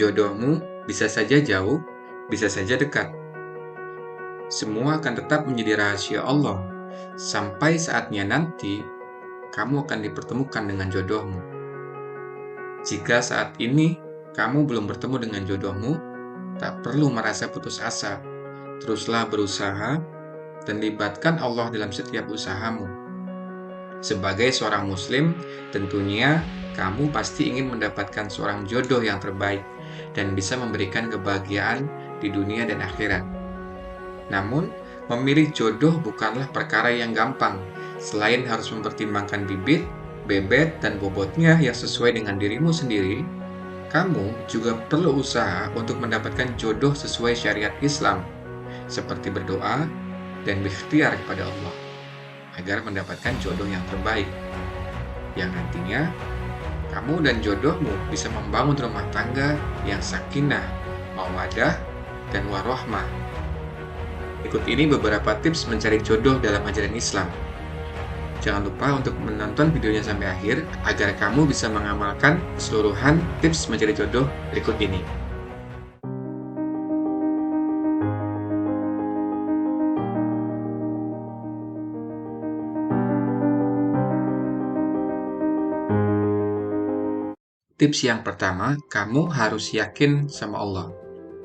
Jodohmu bisa saja jauh, bisa saja dekat. Semua akan tetap menjadi rahasia Allah, sampai saatnya nanti kamu akan dipertemukan dengan jodohmu. Jika saat ini kamu belum bertemu dengan jodohmu, tak perlu merasa putus asa. Teruslah berusaha dan libatkan Allah dalam setiap usahamu. Sebagai seorang muslim, tentunya kamu pasti ingin mendapatkan seorang jodoh yang terbaik dan bisa memberikan kebahagiaan di dunia dan akhirat. Namun, memilih jodoh bukanlah perkara yang gampang. Selain harus mempertimbangkan bibit, bebet, dan bobotnya yang sesuai dengan dirimu sendiri, kamu juga perlu usaha untuk mendapatkan jodoh sesuai syariat Islam, seperti berdoa dan berikhtiar kepada Allah, agar mendapatkan jodoh yang terbaik, yang nantinya kamu dan jodohmu bisa membangun rumah tangga yang sakinah, mawaddah, dan warahmah. Ikut ini beberapa tips mencari jodoh dalam ajaran Islam. Jangan lupa untuk menonton videonya sampai akhir agar kamu bisa mengamalkan keseluruhan tips mencari jodoh berikut ini. Tips yang pertama, kamu harus yakin sama Allah.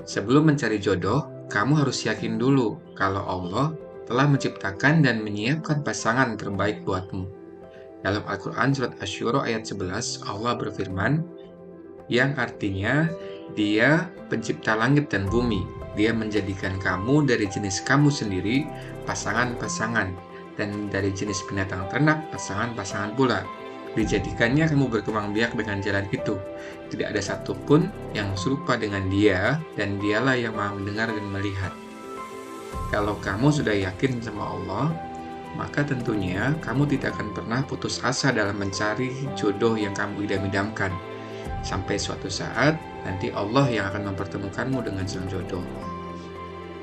Sebelum mencari jodoh, kamu harus yakin dulu kalau Allah telah menciptakan dan menyiapkan pasangan terbaik buatmu. Dalam Al-Quran Surat Asy-Syura ayat 11, Allah berfirman, yang artinya, Dia pencipta langit dan bumi. Dia menjadikan kamu dari jenis kamu sendiri, pasangan-pasangan, dan dari jenis binatang ternak, pasangan-pasangan pula. Dijadikannya kamu berkembang biak dengan jalan itu. Tidak ada satupun yang serupa dengan Dia, dan Dialah yang Maha mendengar dan melihat. Kalau kamu sudah yakin sama Allah, maka tentunya kamu tidak akan pernah putus asa dalam mencari jodoh yang kamu idam-idamkan. Sampai suatu saat, nanti Allah yang akan mempertemukanmu dengan sang jodoh.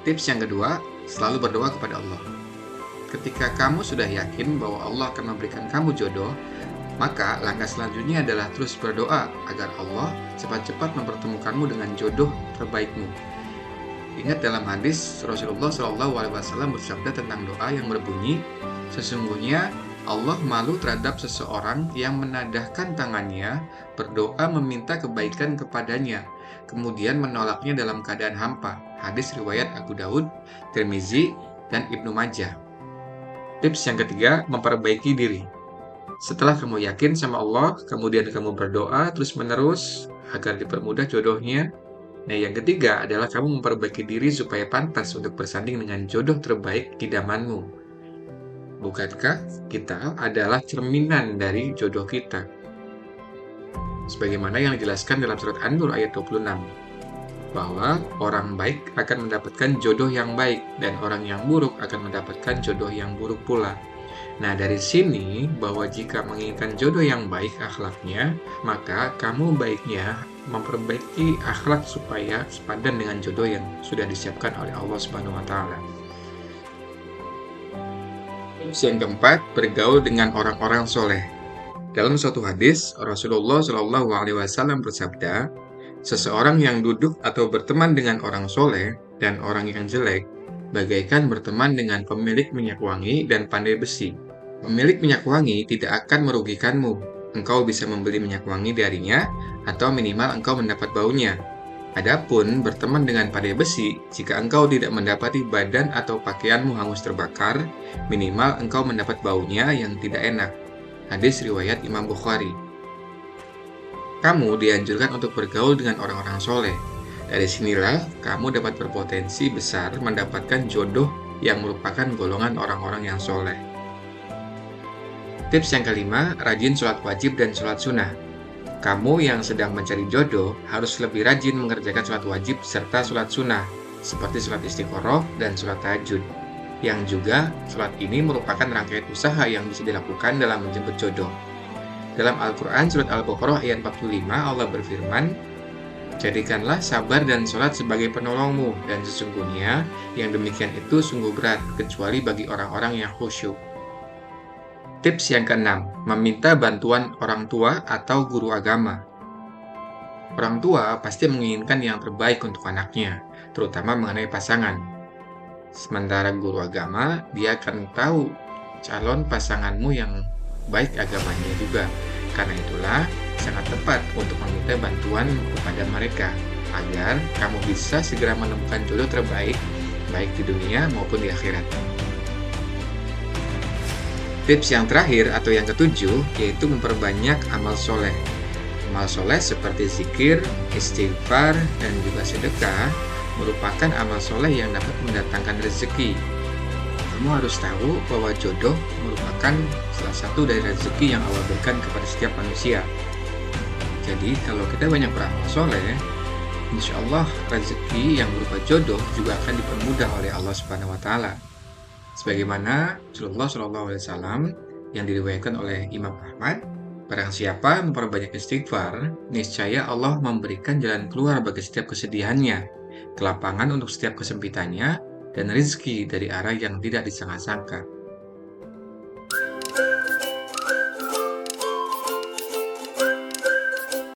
Tips yang kedua, selalu berdoa kepada Allah. Ketika kamu sudah yakin bahwa Allah akan memberikan kamu jodoh, maka langkah selanjutnya adalah terus berdoa agar Allah cepat-cepat mempertemukanmu dengan jodoh terbaikmu. Ingat dalam hadis Rasulullah SAW bersabda tentang doa yang berbunyi, sesungguhnya Allah malu terhadap seseorang yang menadahkan tangannya berdoa meminta kebaikan kepadanya, kemudian menolaknya dalam keadaan hampa. Hadis riwayat Abu Daud, Tirmizi, dan Ibnu Majah. Tips yang ketiga, memperbaiki diri. Setelah kamu yakin sama Allah, kemudian kamu berdoa terus-menerus agar dipermudah jodohnya. Nah, yang ketiga adalah kamu memperbaiki diri supaya pantas untuk bersanding dengan jodoh terbaik idamanmu. Bukankah kita adalah cerminan dari jodoh kita? Sebagaimana yang dijelaskan dalam surat An-Nur ayat 26, bahwa orang baik akan mendapatkan jodoh yang baik dan orang yang buruk akan mendapatkan jodoh yang buruk pula. Nah, dari sini bahwa jika menginginkan jodoh yang baik akhlaknya, maka kamu baiknya memperbaiki akhlak supaya sepadan dengan jodoh yang sudah disiapkan oleh Allah Subhanahu wa taala. Yang keempat, bergaul dengan orang-orang soleh. Dalam suatu hadis, Rasulullah SAW bersabda, seseorang yang duduk atau berteman dengan orang soleh dan orang yang jelek, bagaikan berteman dengan pemilik minyak wangi dan pandai besi. Pemilik minyak wangi tidak akan merugikanmu. Engkau bisa membeli minyak wangi darinya, atau minimal engkau mendapat baunya. Adapun berteman dengan pandai besi, jika engkau tidak mendapati badan atau pakaianmu hangus terbakar, minimal engkau mendapat baunya yang tidak enak. Hadis riwayat Imam Bukhari. Kamu dianjurkan untuk bergaul dengan orang-orang soleh. Dari sinilah kamu dapat berpotensi besar mendapatkan jodoh yang merupakan golongan orang-orang yang soleh. Tips yang kelima, rajin sholat wajib dan sholat sunnah. Kamu yang sedang mencari jodoh harus lebih rajin mengerjakan sholat wajib serta sholat sunnah, seperti sholat istiqoroh dan sholat tahajud. Yang juga, sholat ini merupakan rangkaian usaha yang bisa dilakukan dalam menjemput jodoh. Dalam Al-Quran Surat Al-Baqarah ayat 45, Allah berfirman, jadikanlah sabar dan sholat sebagai penolongmu, dan sesungguhnya yang demikian itu sungguh berat, kecuali bagi orang-orang yang khusyuk. Tips yang keenam, meminta bantuan orang tua atau guru agama. Orang tua pasti menginginkan yang terbaik untuk anaknya, terutama mengenai pasangan. Sementara guru agama, dia akan tahu calon pasanganmu yang baik agamanya juga. Karena itulah sangat tepat untuk meminta bantuan kepada mereka agar kamu bisa segera menemukan jodoh terbaik baik di dunia maupun di akhirat. Tips yang terakhir atau yang ketujuh yaitu memperbanyak amal soleh. Amal soleh seperti zikir, istighfar, dan juga sedekah merupakan amal soleh yang dapat mendatangkan rezeki. Kamu harus tahu bahwa jodoh merupakan salah satu dari rezeki yang Allah berikan kepada setiap manusia. Jadi, kalau kita banyak beramal soleh, insya Allah rezeki yang berupa jodoh juga akan dipermudah oleh Allah Subhanahu wa Ta'ala. Sebagaimana Rasulullah SAW yang diriwayatkan oleh Imam Ahmad, barang siapa memperbanyak istighfar, niscaya Allah memberikan jalan keluar bagi setiap kesedihannya, kelapangan untuk setiap kesempitannya, dan rizki dari arah yang tidak disangka-sangka.